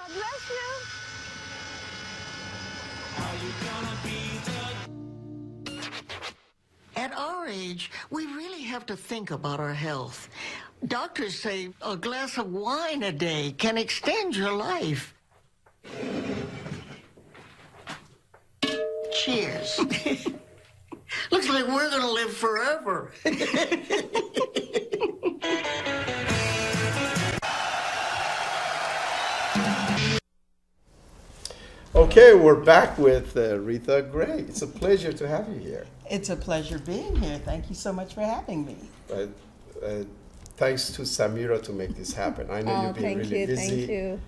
God bless you. At our age, we really have to think about our health. Doctors say a glass of wine a day can extend your life. Cheers. Looks like we're going to live forever. Okay, we're back with Reatha Grey. It's a pleasure to have you here. It's a pleasure being here. Thank you so much for having me. Thanks to Samira to make this happen. I know you've been really busy. Thank you.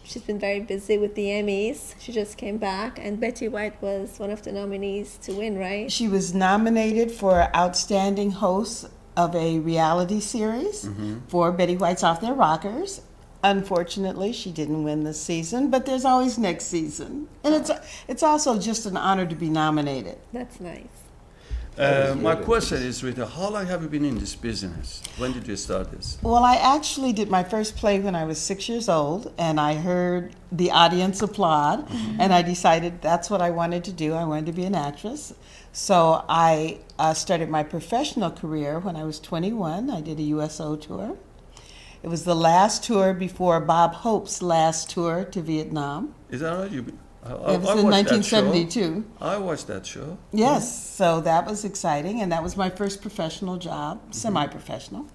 She's been very busy with the Emmys. She just came back, and Betty White was one of the nominees to win, right? She was nominated for Outstanding Host of a Reality Series for Betty White's Off Their Rockers. Unfortunately, she didn't win this season, but there's always next season. And it's also just an honor to be nominated. That's nice. My question is, Rita, how long have you been in this business? When did you start this? Well, I actually did my first play when I was 6 years old, and I heard the audience applaud, and I decided that's what I wanted to do. I wanted to be an actress. So I started my professional career when I was 21. I did a USO tour. It was the last tour before Bob Hope's last tour to Vietnam. Is that right? It was in 1972. I watched that show. Yes, so that was exciting, and that was my first professional job, semi-professional.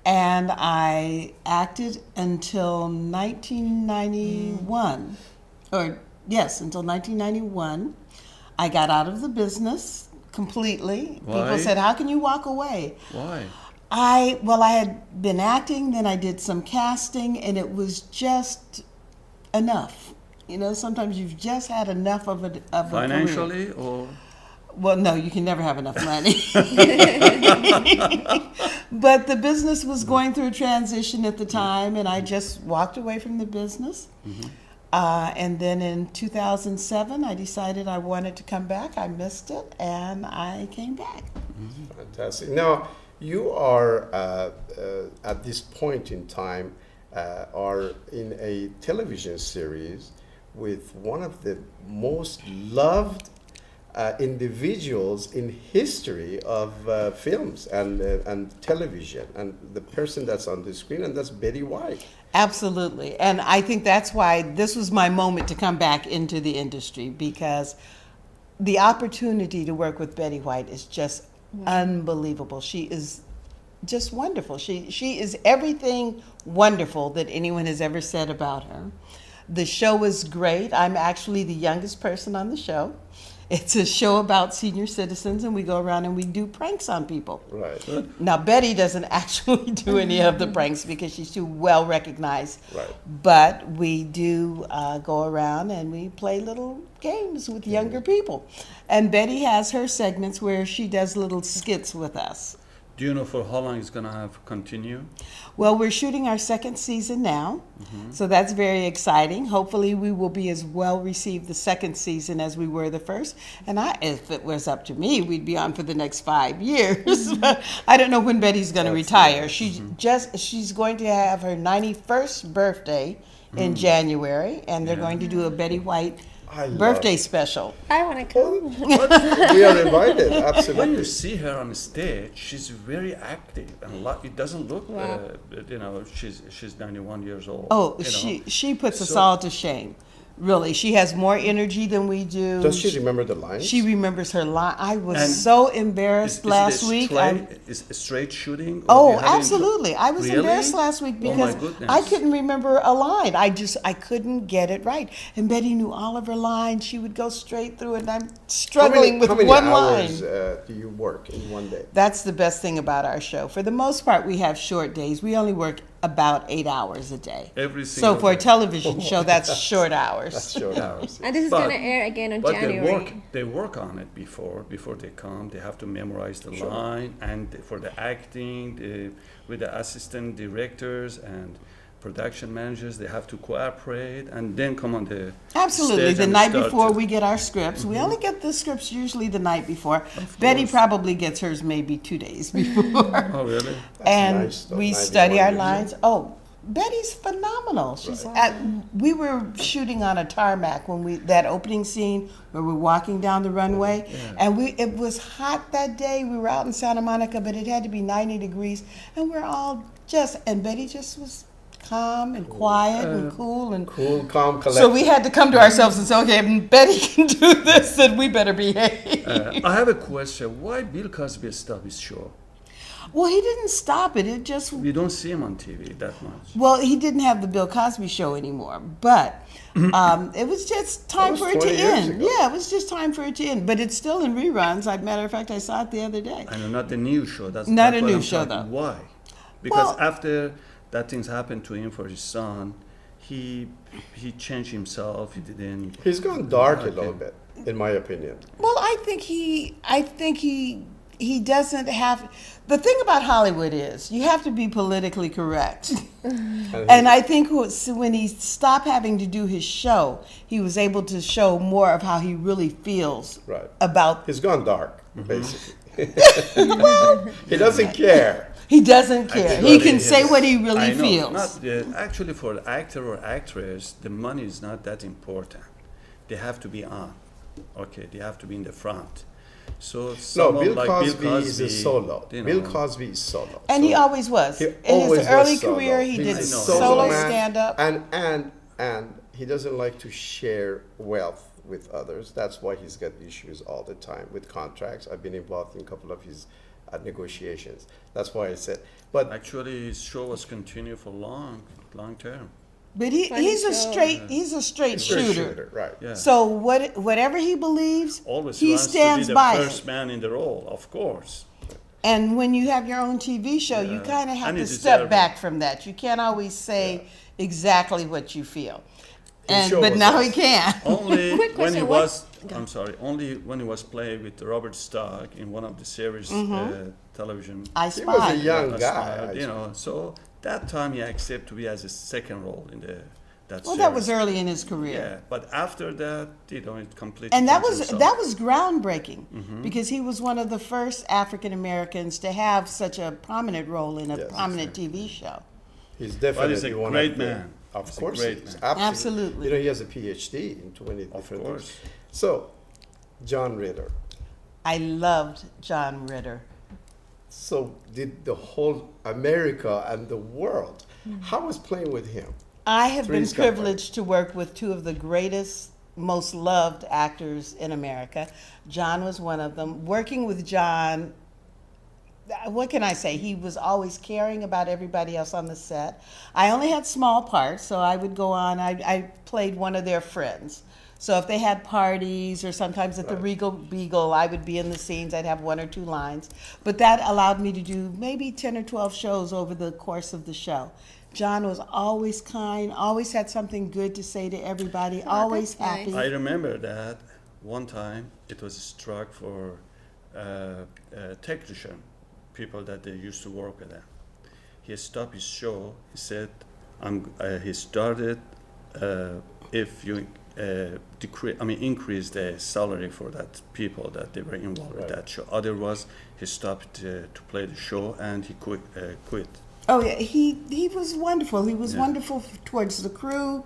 And I acted until 1991, until 1991. I got out of the business completely. Why? People said, "How can you walk away?" Why? I had been acting, then I did some casting, and it was just enough. You know, sometimes you've just had enough of a Financially career. or? Well, no, you can never have enough money. But the business was going through a transition at the time, and I just walked away from the business. And then in 2007, I decided I wanted to come back. I missed it, and I came back. Fantastic. Now, you are, at this point in time, are in a television series with one of the most loved individuals in history of films and television, and the person that's on the screen, and that's Betty White. Absolutely. And I think that's why this was my moment to come back into the industry, because the opportunity to work with Betty White is just unbelievable. She is just wonderful. She is everything wonderful that anyone has ever said about her. The show is great. I'm actually the youngest person on the show. It's a show about senior citizens, and we go around and we do pranks on people. Right. Now, Betty doesn't actually do any of the pranks because she's too well recognized. Right. But we do go around and we play little games with younger people. And Betty has her segments where she does little skits with us. Do you know for how long it's going to have continue? Well, we're shooting our second season now, so that's very exciting. Hopefully we will be as well received the second season as we were the first. And if it was up to me, we'd be on for the next 5 years. But I don't know when Betty's going to retire. She's going to have her 91st birthday in January, and they're going to do a Betty White birthday special. I want to come. We are invited, absolutely. When you see her on stage, she's very active, and it doesn't look, she's 91 years old. Oh, she puts us all to shame. Really, she has more energy than we do. Does she remember the lines? She remembers her line. I was so embarrassed last week. Is it straight shooting? Oh, absolutely. I was Really? embarrassed last week because I couldn't remember a line. I couldn't get it right. And Betty knew all of her lines. She would go straight through it, and I'm struggling with one line. How many hours do you work in one day? That's the best thing about our show. For the most part, we have short days. We only work about 8 hours a day. So for a television show, that's short hours. That's short hours. And this is going to air again in January. They work on it before they come. They have to memorize the line, and for the acting, with the assistant directors and production managers, they have to cooperate and then come on the Absolutely. stage The and night start before to- we get our scripts. We only get the scripts usually the night before. Betty probably gets hers maybe 2 days before. Oh, really? And nice, though, we 91 study our years lines. Oh, Betty's phenomenal. She's Right. we were shooting on a tarmac when that opening scene where we're walking down the runway, and it was hot that day. We were out in Santa Monica, but it had to be 90 degrees, and we're all and Betty just was calm and quiet and cool and Cool, calm, collected. so we had to come to ourselves and say, okay, if Betty can do this, then we better behave. I have a question. Why Bill Cosby stopped his show? Well, he didn't stop it. It just We don't see him on TV that much. well, he didn't have the Bill Cosby show anymore, but it was just time was for it to 20 years end. ago. Yeah, it was just time for it to end. But it's still in reruns. As a matter of fact, I saw it the other day. I know, not the new show. That's Not that's a what new I'm show, talking. though. Why? Because Well- after that things happened to him for his son, he changed himself. He didn't. He's gone dark a Okay. little bit, in my opinion. Well, I think he doesn't have. The thing about Hollywood is you have to be politically correct. And I think when he stopped having to do his show, he was able to show more of how he really feels Right. about. He's gone dark, basically. He doesn't care. He doesn't care. He Actually, can say what he really I know, feels. actually, for the actor or actress, the money is not that important. They have to be on. Okay, they have to be in the front. So No, someone Bill like Cosby is a solo. you Bill know, Cosby is solo. And he always was. He In always his early was solo. career, he He's did a solo man, stand-up. And he doesn't like to share wealth with others. That's why he's got issues all the time with contracts. I've been involved in a couple of his negotiations. That's why I said. But Actually, his show was continued for long term. But Funny he's a show. straight straight shooter. right? Yeah. So whatever he believes, Always he wants stands to be the by first it. man in the role, of course. And when you have your own TV show, you Yeah. kind of have And to he step deserved back from that. You can't always say exactly what you feel. show But was now he awesome. can. Only Quick when he question, was, I'm sorry, only when he was playing with Robert Stark in one of the series television. I He was a Spy. young uh, guy. you know, so that time he accepted to be as a second role in that Well, series. that was early in his career. Yeah, but after that, it completely. And that changed was himself. groundbreaking because he was one of the first African Americans to have such a prominent role in a Yes, prominent TV show. He's But definitely he's a one great of the, man. Of He's a course, great he is. man. Absolutely. You know, he has a PhD in 20 Of different course. things. So, John Ritter. I loved John Ritter. So did the whole America and the world. How was playing with him? I have been Three's Company. privileged to work with two of the greatest, most loved actors in America. John was one of them. Working with John, what can I say? He was always caring about everybody else on the set. I only had small parts, so I would go on. I played one of their friends. So if they had parties or sometimes at the Regal Beagle, I would be in the scenes. I'd have one or two lines. But that allowed me to do maybe 10 or 12 shows over the course of the show. John was always kind, always had something good to say to everybody, always that's nice. happy. I remember that one time it was a strike for technician, people that they used to work with them. He stopped his show. He said, he started if you increase the salary for that people that they were involved with that show. Otherwise, he stopped to play the show and he quit. Oh yeah, he was wonderful. He was wonderful towards the crew,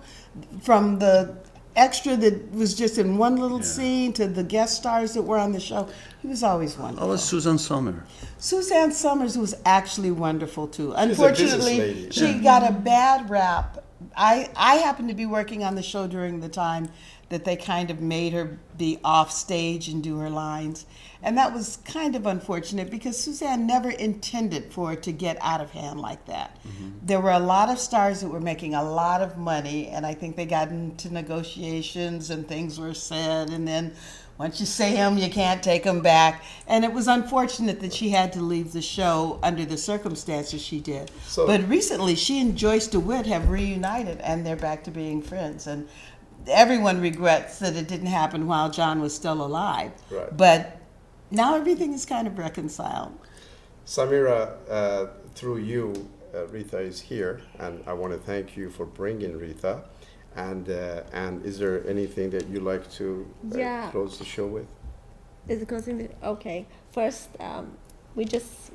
from the extra that was just in one little scene to the guest stars that were on the show. He was always How wonderful. was Susan Sommer? Suzanne Summers was actually wonderful too. a business Unfortunately, lady. she got a bad rap. I happened to be working on the show during the time that they kind of made her be off stage and do her lines. And that was kind of unfortunate because Suzanne never intended for it to get out of hand like that. There were a lot of stars that were making a lot of money, and I think they got into negotiations and things were said, and then once you say them, you can't take them back. And it was unfortunate that she had to leave the show under the circumstances she did. So- But recently, she and Joyce DeWitt have reunited, and they're back to being friends. And everyone regrets that it didn't happen while John was still alive. Right. But now everything is kind of reconciled. Samira, through you, Reatha is here, and I want to thank you for bringing Reatha. And is there anything that you like to Yeah. close the show with? Is it continuing? Okay. First, we just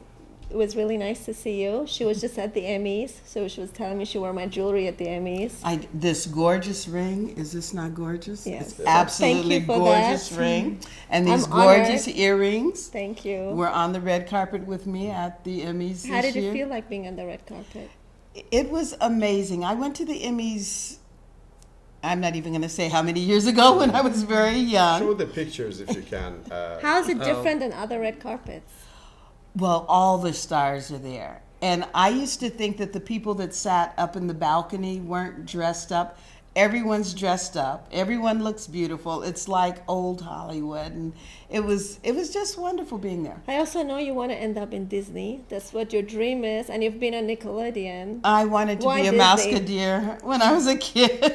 it was really nice to see you. She was just at the Emmys, so she was telling me she wore my jewelry at the Emmys. This gorgeous ring, is this not gorgeous? Yes. It's Thank absolutely you for gorgeous that. ring. And these I'm gorgeous honored. earrings Thank you. were on the red carpet with me at the Emmys How this did year. it feel like being on the red carpet? It was amazing. I went to the Emmys, I'm not even going to say how many years ago, when I was very young. Show the pictures if you can. How is it different than other red carpets? Well, all the stars are there. And I used to think that the people that sat up in the balcony weren't dressed up. Everyone's dressed up. Everyone looks beautiful. It's like old Hollywood. And it was just wonderful being there. I also know you want to end up in Disney. That's what your dream is, and you've been on Nickelodeon. I wanted to Why be a Disney? Mouseketeer when I was a kid.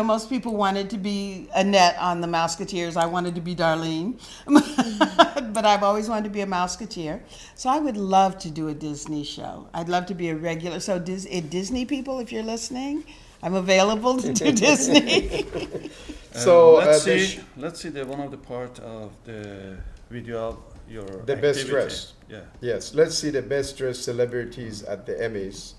Most people wanted to be Annette on the Mouseketeers. I wanted to be Darlene. But I've always wanted to be a Mouseketeer. So I would love to do a Disney show. I'd love to be a regular. So Disney people, if you're listening, I'm available to do Disney. So let's see the one of the part of the video of your the best activity. dressed. Yeah. Yes, let's see the best dressed celebrities at the Emmys.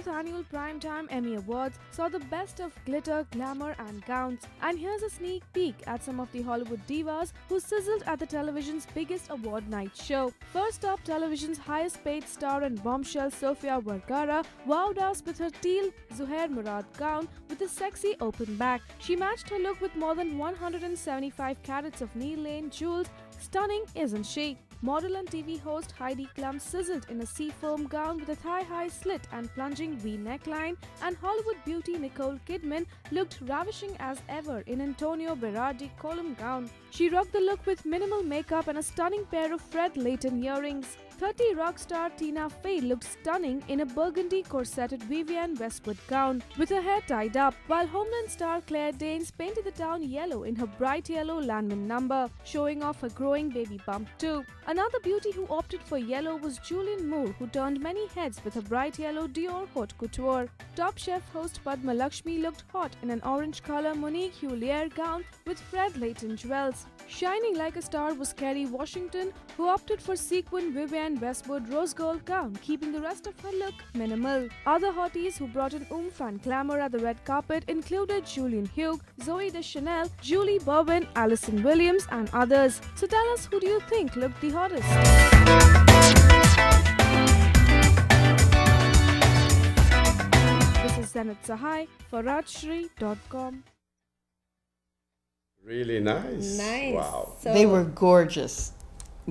Annual Primetime Emmy Awards saw the best of glitter, glamour, and gowns. And here's a sneak peek at some of the Hollywood divas who sizzled at the television's biggest award night show. First up, television's highest-paid star and bombshell Sofia Vergara wowed us with her teal Zuhair Murad gown with a sexy open back. She matched her look with more than 175 carats of Neil Lane jewels. Stunning, isn't she? Model and TV host Heidi Klum sizzled in a seafoam gown with a thigh-high slit and plunging V neckline, and Hollywood beauty Nicole Kidman looked ravishing as ever in Antonio Berardi column gown. She rocked the look with minimal makeup and a stunning pair of Fred Leighton earrings. 30 rock star Tina Fey looked stunning in a burgundy corseted Vivienne Westwood gown with her hair tied up, while Homeland star Claire Danes painted the town yellow in her bright yellow Landman number, showing off her growing baby bump too. Another beauty who opted for yellow was Julianne Moore, who turned many heads with her bright yellow Dior haute couture. Top Chef host Padma Lakshmi looked hot in an orange color Monique Huillier gown with Fred Leighton jewels. Shining like a star was Kerry Washington, who opted for sequin Vivienne Westwood rose gold gown, keeping the rest of her look minimal. Other hotties who brought in oomph and glamour at the red carpet included Julian Hugh, Zooey Deschanel, Julie Bowen, Alison Williams, and others. So tell us, who do you think looked the hottest? This is Zenith Sahai for Rajshri.com. Really nice. Nice. Wow. So They were gorgeous,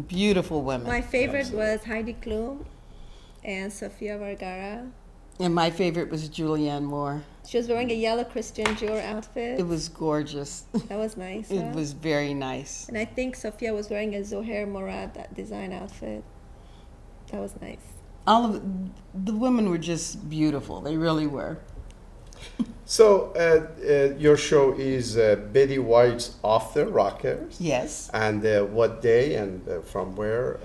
beautiful women. my favorite was Heidi Klum and Sofia Vergara. And my favorite was Julianne Moore. She was wearing a yellow Christian Dior outfit. It was gorgeous. That was nice. It huh? was very nice. And I think Sofia was wearing a Zohair Murad design outfit. That was nice. All of the women were just beautiful. They really were. So your show is Betty White's Off the Rockers. Yes. And what day and from where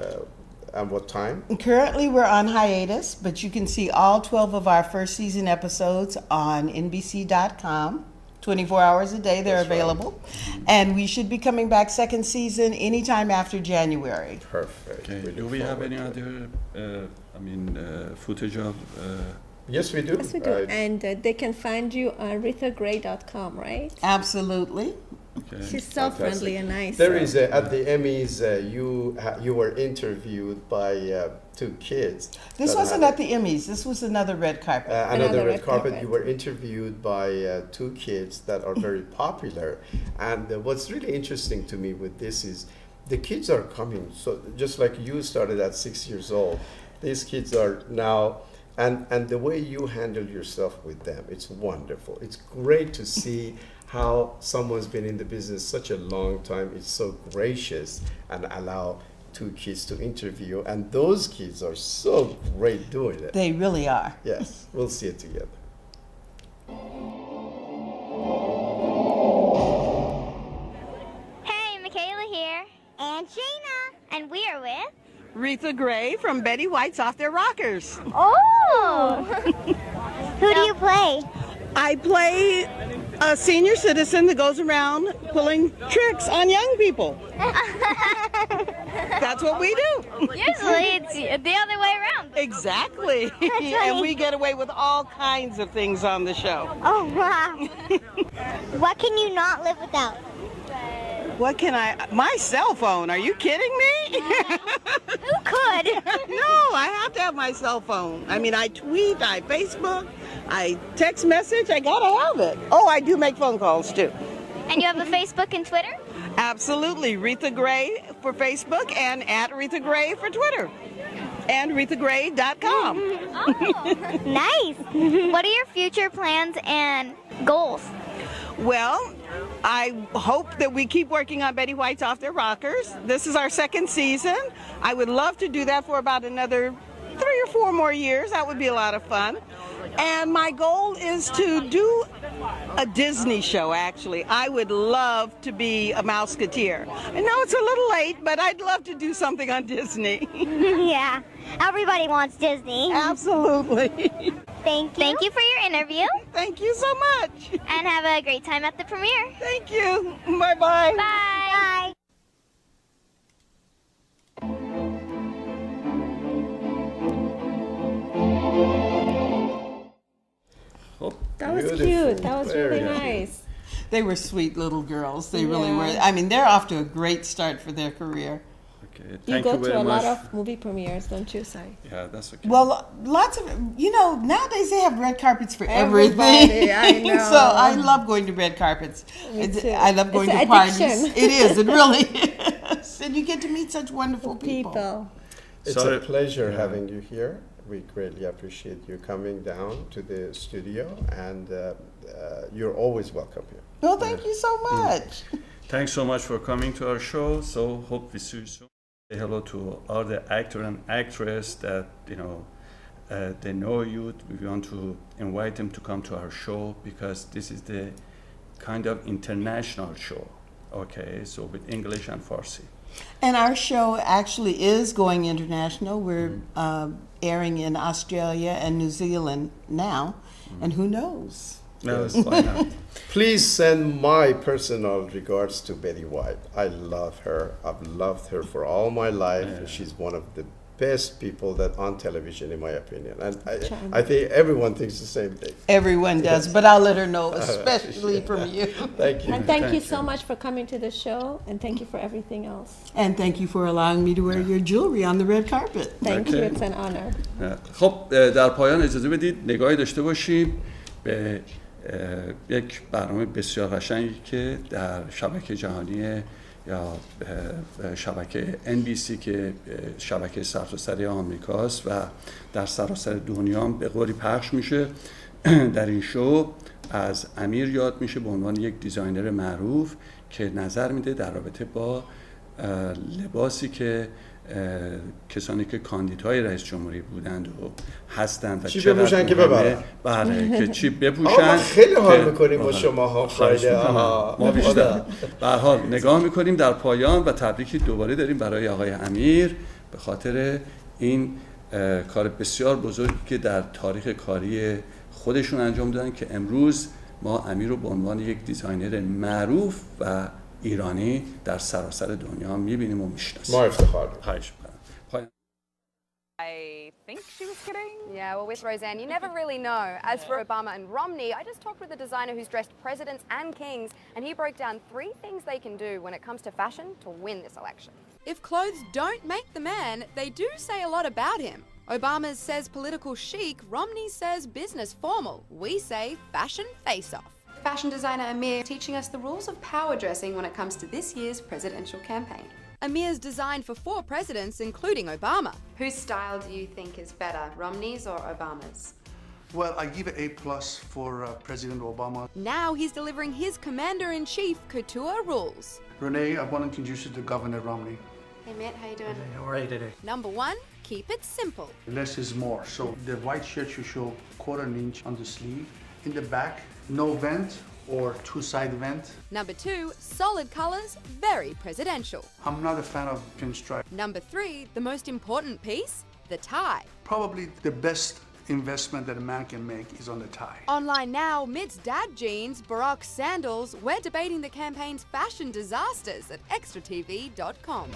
and what time? Currently, we're on hiatus, but you can see all 12 of our first season episodes on NBC.com. 24 hours a day, they're That's right. available. And we should be coming back second season anytime after January. Perfect. Okay. Do we have any other, footage of? Yes, we do. Yes, we do. And they can find you on ReathaGrey.com, right? Absolutely. Okay. She's so friendly and nice. There is at the Emmys. You were interviewed by two kids. This that wasn't had at the Emmys. This was another red carpet. another red red carpet. carpet. You were interviewed by two kids that are very popular. And what's really interesting to me with this is the kids are coming. So just like you started at 6 years old, these kids are now. And the way you handle yourself with them, it's wonderful. It's great to see how someone's been in the business such a long time. It's so gracious and allow two kids to interview. And those kids are so great doing it. They really are. Yes, we'll see it together. Hey, Michaela here. And Shayna. And we are with Reatha Grey from Betty White's Off Their Rockers. Oh! Who do you play? I play a senior citizen that goes around pulling tricks on young people. That's what we do. Usually it's the other way around. Exactly. And we get away with all kinds of things on the show. Oh, wow. What can you not live without? What can my cell phone, are you kidding me? Who could? No, I have to have my cell phone. I mean, I tweet, I Facebook, I text message, I gotta have it. Oh, I do make phone calls too. And you have a Facebook and Twitter? Absolutely, Reatha Grey for Facebook and at Reatha Grey for Twitter. And ReathaGrey.com. Oh, nice. What are your future plans and goals? Well, I hope that we keep working on Betty White's Off Their Rockers. This is our second season. I would love to do that for about another 3 or 4 more years. That would be a lot of fun. And my goal is to do a Disney show, actually. I would love to be a Mouseketeer. I know it's a little late, but I'd love to do something on Disney. Yeah, everybody wants Disney. Absolutely. Thank you. Thank you for your interview. Thank you so much. And have a great time at the premiere. Thank you. Bye-bye. Bye. خب That was Beautiful. cute. That was Very really cute. nice. They were sweet little girls. They really Yeah. were. I mean, they're off to a great start for their career. okay. You Thank go you to very a much. lot of movie premieres, don't you, Sai? Yeah, that's okay. Well, lots of, nowadays they have red carpets for Everybody, everything. I know. So I love going to red carpets. Me too. I love going It's to an parties. addiction. It is. It really is. And you get to meet such wonderful people. People. It's Sorry. a pleasure Yeah. having you here. We greatly appreciate you coming down to the studio, and you're always welcome here. Well, thank you so much. Thanks so much for coming to our show. So hope we see you soon. Say hello to all the actor and actress that they know you. We want to invite them to come to our show because this is the kind of international show. Okay, so with English and Farsi. And our show actually is going international. We're airing in Australia and New Zealand now. And who knows? No, why not? Please send my personal regards to Betty White. I love her. I've loved her for all my life. Yeah. She's one of the best people that on television, in my opinion. And I think everyone thinks the same thing. Everyone does, but I'll let her know, especially from you. Thank you. And thank you Thank so you. much for coming to the show, and thank you for everything else. And thank you for allowing me to wear your jewelry on the red carpet. Thank Okay. you, it's an honor. خب در پایان اجازه بدید نگاهی داشته باشیم به یک برنامه بسیار قشنگی که در شبکه جهانی یا شبکه NBC که شبکه سرتاسری آمریکاست و در سراسر دنیا به قولی پخش میشه. در این شو از امیر یاد میشه به عنوان یک دیزاینر معروف که نظر میده در رابطه با لباسی که کسانی که کاندیدای رئیس جمهوری بودند و هستند و چی چقدر بپوشن که مهمه. ببرن. بله که چی آه، بپوشن ما خیلی حال که- میکنیم با آره. شما ها خواهش فرایده. می‌کنم. آها. ما بیشتر خدا. به هر حال نگاه میکنیم در پایان و تبریکی دوباره داریم برای آقای امیر به خاطر این کار بسیار بزرگی که در تاریخ کاری خودشون انجام دادن که امروز ما امیر رو به عنوان یک دیزاینر معروف و ایرانی در سراسر دنیا میبینیم و میشناسیم. ما افتخار می‌کنیم. خواهش می‌کنم. پایان. I think she was kidding. Yeah, well, with Roseanne, you never really know. As for Obama and Romney, I just talked with a designer who's dressed presidents and kings, and he broke down 3 things they can do when it comes to fashion to win this election. If clothes don't make the man, they do say a lot about him. Obama says political chic, Romney says business formal. We say fashion face-off. Fashion designer Amir teaching us the rules of power dressing when it comes to this year's presidential campaign. Amir's designed for 4 presidents, including Obama. Whose style do you think is better, Romney's or Obama's? Well, I give it A+ for President Obama. Now he's delivering his commander-in-chief couture rules. Renee, I want to introduce you to Governor Romney. Hey Mitt, how you doing? How are you today? Number 1, keep it simple. Less is more. So the white shirt should show 1/4 inch on the sleeve. In the back, no vent or two-side vent. Number 2, solid colours, very presidential. I'm not a fan of pinstripe. Number 3, the most important piece, the tie. Probably the best investment that a man can make is on the tie. Online now, Mitt's dad jeans, Barack's sandals. We're debating the campaign's fashion disasters at extratv.com.